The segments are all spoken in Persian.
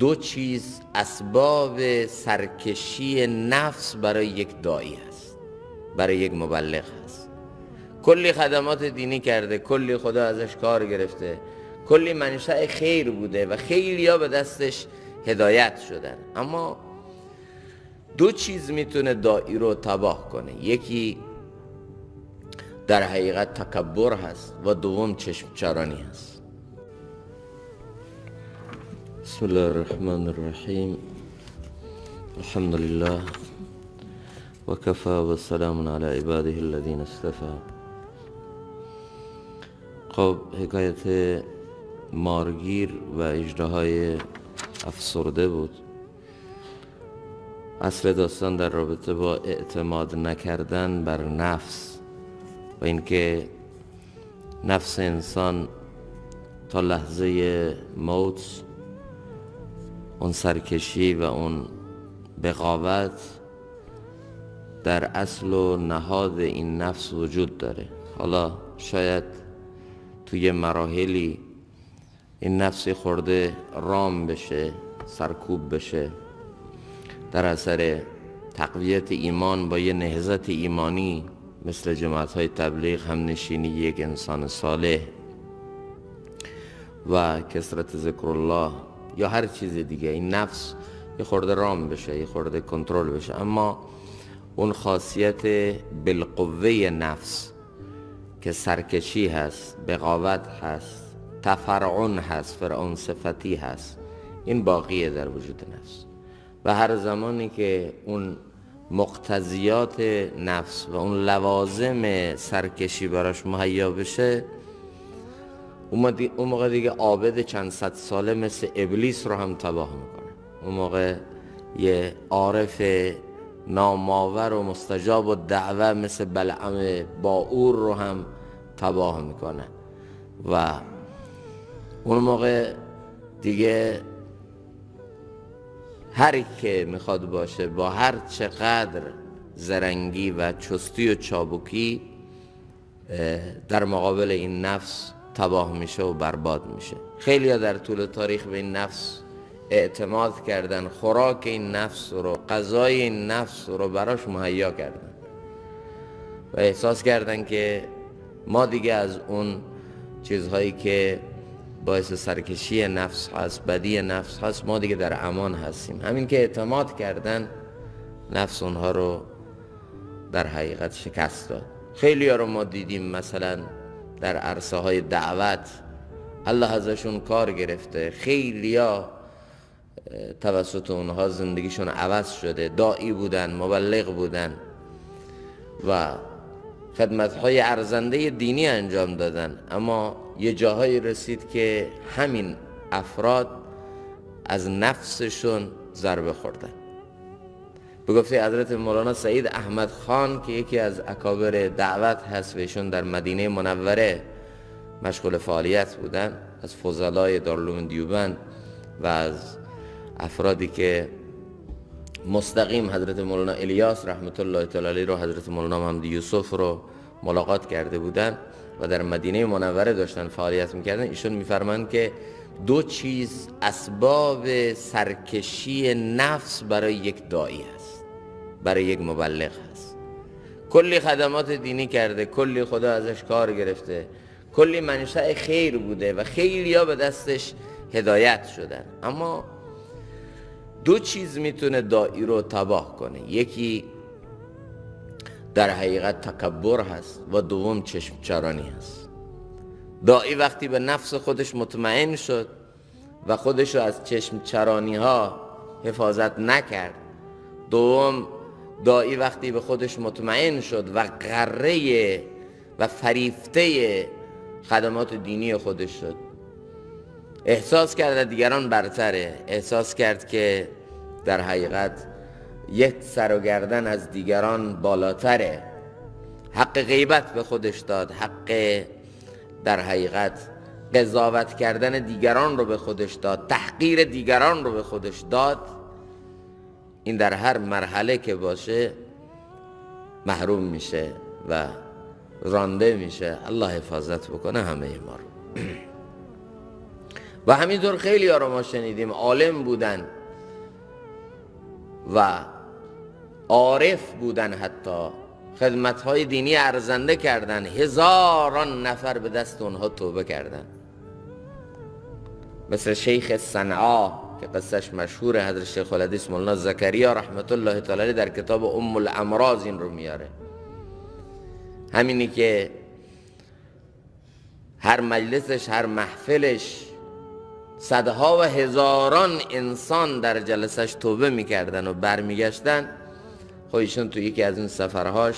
دو چیز اسباب سرکشی نفس برای یک داعی هست، برای یک مبلغ هست. کلی خدمات دینی کرده، کلی خدا ازش کار گرفته، کلی منشأ خیر بوده و خیلیا به دستش هدایت شدن، اما دو چیز میتونه داعی رو تباه کنه. یکی در حقیقت تکبر هست و دوم چشم چرانی هست. بسم الله الرحمن الرحیم. الحمد لله و کفى و سلام علی عباده الذین اصطفى. خب، حکایت مارگیر و اژدهای افسرده بود. اصل داستان در رابطه با اعتماد نکردن بر نفس و اینکه نفس انسان تا لحظه موت اون سرکشی و اون بغاوت در اصل و نهاد این نفس وجود داره. حالا شاید توی مراحلی این نفس خورده رام بشه، سرکوب بشه، در اثر تقویت ایمان با یه نهضت ایمانی مثل جماعت‌های تبلیغ، هم نشینی یک انسان صالح و کثرت ذکر الله یا هر چیز دیگه، این نفس یه خورده رام بشه، یه خورده کنترل بشه. اما اون خاصیت بالقوه نفس که سرکشی هست، بغاوت هست، تفرعن هست، فرعون صفتی هست، این باقیه در وجود نفس. و هر زمانی که اون مقتضیات نفس و اون لوازم سرکشی براش مهیا بشه، اون موقع دیگه عابد چند صد ساله مثل ابلیس رو هم تباه میکنه. اون موقع یه عارف نامآور و مستجاب و دعوه مثل بلعم باعور رو هم تباه میکنه. و اون موقع دیگه هر که میخواد باشه با هر چقدر زرنگی و چستی و چابکی در مقابل این نفس تباه میشه و برباد میشه. خیلی ها در طول تاریخ به این نفس اعتماد کردن، خوراک این نفس رو، غذای این نفس رو براش مهیا کردن و احساس کردن که ما دیگه از اون چیزهایی که باعث سرکشی نفس هست، بدی نفس هست، ما دیگه در امان هستیم. همین که اعتماد کردن، نفس اونها رو در حقیقت شکست داد. خیلی ها رو ما دیدیم مثلا در عرصه های دعوت الله ازشون کار گرفته، خیلی ها توسط اونها زندگیشون عوض شده، داعی بودن، مبلغ بودن و خدمت‌های ارزنده دینی انجام دادن، اما یه جاهایی رسید که همین افراد از نفسشون ضربه خوردن. به گفته حضرت مولانا سعید احمد خان که یکی از اکابر دعوت هست و ایشون در مدینه منوره مشغول فعالیت بودن، از فضلای دارالعلوم دیوبند و از افرادی که مستقیم حضرت مولانا الیاس رحمت الله تعالی علیه رو، حضرت مولانا محمد یوسف رو ملاقات کرده بودن و در مدینه منوره داشتن فعالیت میکردن. ایشون میفرمایند که دو چیز اسباب سرکشی نفس برای یک داعی هست، برای یک مبلغ هست. کلی خدمات دینی کرده، کلی خدا ازش کار گرفته، کلی منشأ خیر بوده و خیلیا به دستش هدایت شدن، اما دو چیز میتونه داعی رو تباه کنه. یکی در حقیقت تکبر هست و دوم چشم چرانی هست. داعی وقتی به نفس خودش مطمئن شد و خودش رو از چشم چرانی ها حفاظت نکرد، دوم داعی وقتی به خودش مطمئن شد و غره و فریفته خدمات دینی خودش شد، احساس کرد دیگران برتره، احساس کرد که در حقیقت یک سر و گردن از دیگران بالاتره، حق غیبت به خودش داد، حق در حقیقت قضاوت کردن دیگران رو به خودش داد، تحقیر دیگران رو به خودش داد. این در هر مرحله که باشه محروم میشه و رانده میشه. الله حفاظت بکنه همه ما رو. و همینطور خیلی ها رو ما شنیدیم عالم بودن و عارف بودن، حتی خدمت‌های دینی ارزنده کردن، هزاران نفر به دست اونها توبه کردن، مثل شیخ صنعا که قصهش مشهور، حضرت شیخ الحدیث مولانا زکریا رحمت الله تعالی در کتاب ام الامراض این رو میاره. همینی که هر مجلسش، هر محفلش صدها و هزاران انسان در جلسش توبه میکردن و برمیگشتن. خودشون تو یکی از این سفرهاش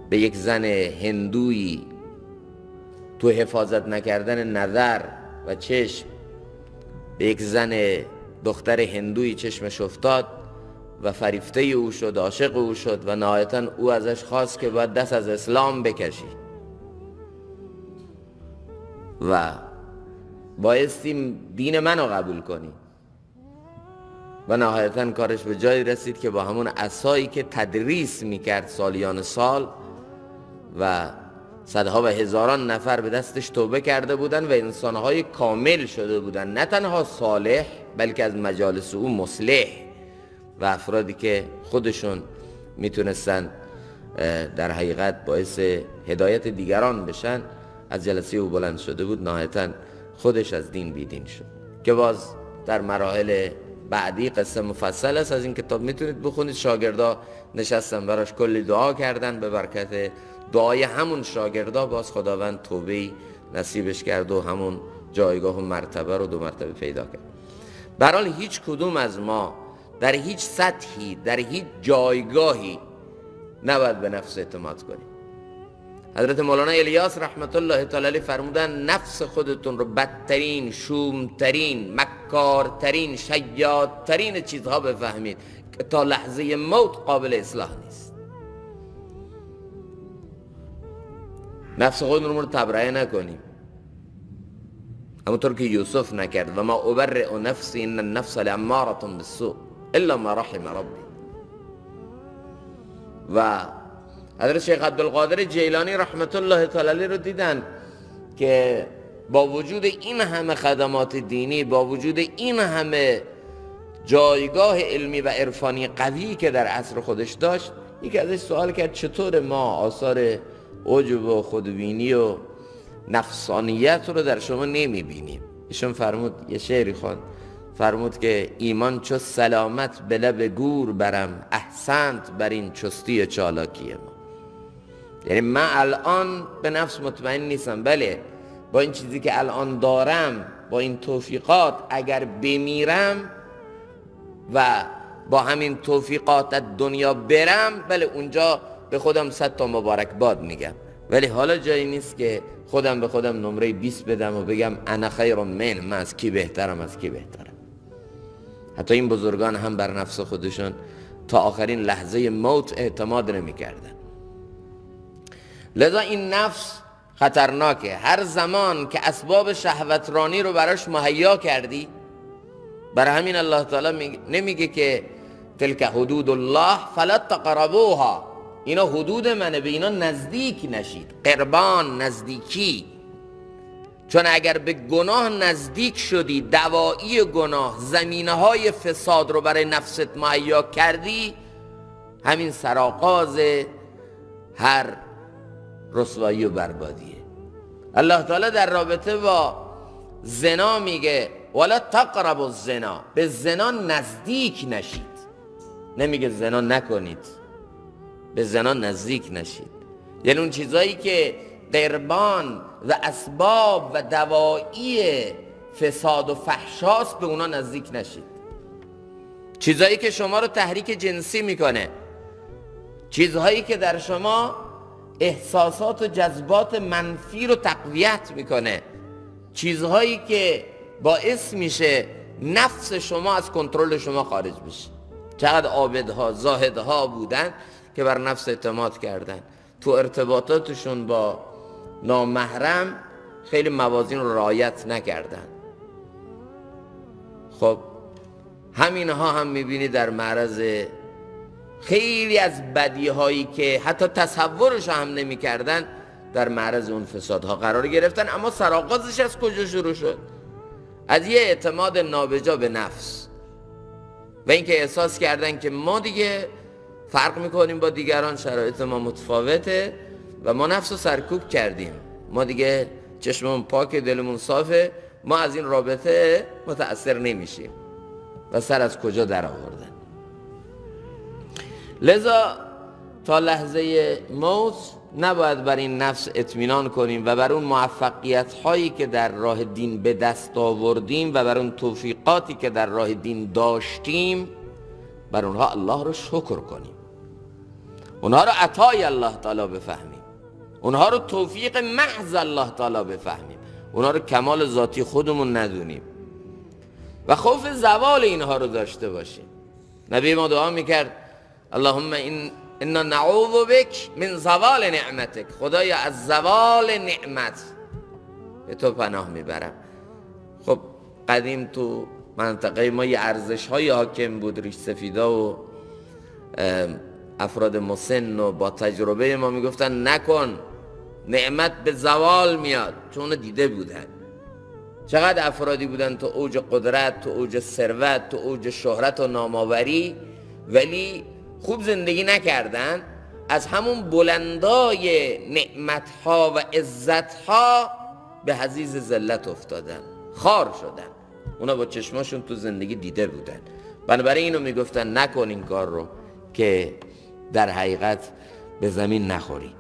به یک زن هندویی تو حفاظت نکردن نظر و چشم، به یک زن دختر هندویی چشمش افتاد و فریفته او شد، عاشق او شد و نهایتا او ازش خواست که باید دست از اسلام بکشی و بایستی دین منو قبول کنی. و نهایتا کارش به جایی رسید که با همون عصایی که تدریس میکرد سالیان سال و صدها و هزاران نفر به دستش توبه کرده بودن و انسانهای کامل شده بودن، نه تنها صالح بلکه از مجالس او مصلح و افرادی که خودشون میتونستن در حقیقت باعث هدایت دیگران بشن، از جلسه او بلند شده بود. نهایتا خودش از دین بیدین شد که باز در مراحل بعدی قصه مفصل است، از این کتاب میتونید بخونید. شاگردا نشستن براش کلی دعا کردن، به برکت دعای همون شاگردا باز خداوند توبه‌ای نصیبش کرد و همون جایگاه و مرتبه رو 2 مرتبه پیدا کرد. به هر حال هیچ کدوم از ما در هیچ سطحی، در هیچ جایگاهی نباید به نفس اعتماد کنیم. حضرت مولانا الیاس رحمت الله تعالی علیه فرمودن نفس خودتون رو بدترین، شومترین، مکارترین، شیادترین چیزها بفهمید که تا لحظه موت قابل اصلاح نیست. نفس خودمون رو تبرئه نکنیم، همونطور که یوسف نکرد و ما ابرئ نفسی ان النفس لاماره بالسوء الا ما رحم ربی. و حضرت شیخ عبدالقادر جیلانی رحمت الله تعالی رو دیدن که با وجود این همه خدمات دینی، با وجود این همه جایگاه علمی و عرفانی قوی که در عصر خودش داشت، یکی ازش سوال کرد چطور ما آثار عجب و خودبینی و نفسانیت رو در شما نمیبینیم؟ ایشون فرمود، یه شعری خواند، فرمود که ایمان چو سلامت به لب گور برم، احسنت بر این چستی و چالاکی ما. یعنی من الان به نفس مطمئن نیستم، بله با این چیزی که الان دارم، با این توفیقات اگر بمیرم و با همین توفیقات از دنیا برم، بله اونجا به خودم 100 تا مبارک باد میگم، ولی حالا جایی نیست که خودم به خودم نمره 20 بدم و بگم انا خیر من، من از کی بهترم، از کی بهترم. حتی این بزرگان هم بر نفس خودشون تا آخرین لحظه موت اعتماد نمی کردن. لذا این نفس خطرناکه. هر زمان که اسباب شهوترانی رو براش مهیا کردی، برای همین الله تعالی نمیگه که تلک حدود الله فلا تقربوها، اینا حدود منه، به اینا نزدیک نشید. قربان، نزدیکی. چون اگر به گناه نزدیک شدی، دوایی گناه، زمینه های فساد رو برای نفست مهیا کردی، همین سرآغاز هر رسوایی و بربادیه. الله تعالی در رابطه با زنا میگه ولا تقربوا الزنا، به زنا نزدیک نشید. نمیگه زنا نکنید، به زنا نزدیک نشید. یعنی اون چیزایی که قربان و اسباب و دوایی فساد و فحشاست، به اونا نزدیک نشید. چیزایی که شما رو تحریک جنسی میکنه، چیزهایی که در شما احساسات و جذبات منفی رو تقویت میکنه، چیزهایی که باعث میشه نفس شما از کنترل شما خارج بشه. چقدر عابدها، زاهدها بودن که بر نفس اعتماد کردن، تو ارتباطاتشون با نامحرم خیلی موازین رو رعایت نکردن. خب همینها هم میبینی در معرض خیلی از بدیهایی که حتی تصورش هم نمی کردن در معرض اون فسادها قرار گرفتن. اما سرآغازش از کجا شروع شد؟ از یه اعتماد نابجا به نفس و اینکه احساس کردن که ما دیگه فرق میکنیم با دیگران، شرایط ما متفاوته و ما نفس رو سرکوب کردیم، ما دیگه چشممون پاک، دلمون صافه، ما از این رابطه متأثر نمیشیم و سر از کجا در آوردن. لذا تا لحظه موت نباید بر این نفس اطمینان کنیم و بر اون موفقیت هایی که در راه دین به دست آوردیم و بر اون توفیقاتی که در راه دین داشتیم بر اونها الله رو شکر کنیم، اونها رو عطای الله تعالی بفهمیم، اونها رو توفیق محض الله تعالی بفهمیم، اونها رو کمال ذاتی خودمون ندونیم و خوف زوال اینها رو داشته باشیم. نبی ما دعا میکرد اللهم انا نعوذ بک من زوال نعمتک، خدایا از زوال نعمت به تو پناه میبرم. خب قدیم تو منطقه ما یه ارزش های حاکم بود، ریش سفیدا و افراد مسن و با تجربه ما میگفتن نکن، نعمت به زوال میاد، چون دیده بودن. چقدر افرادی بودن تو اوج قدرت، تو اوج ثروت، تو اوج شهرت و نامآوری، ولی خوب زندگی نکردن، از همون بلندای نعمتها و عزتها به حضیض ذلت افتادن، خار شدن. اونا با چشماشون تو زندگی دیده بودن، بنابراین اینو میگفتن نکن این کار رو که در حقیقت به زمین نخوری.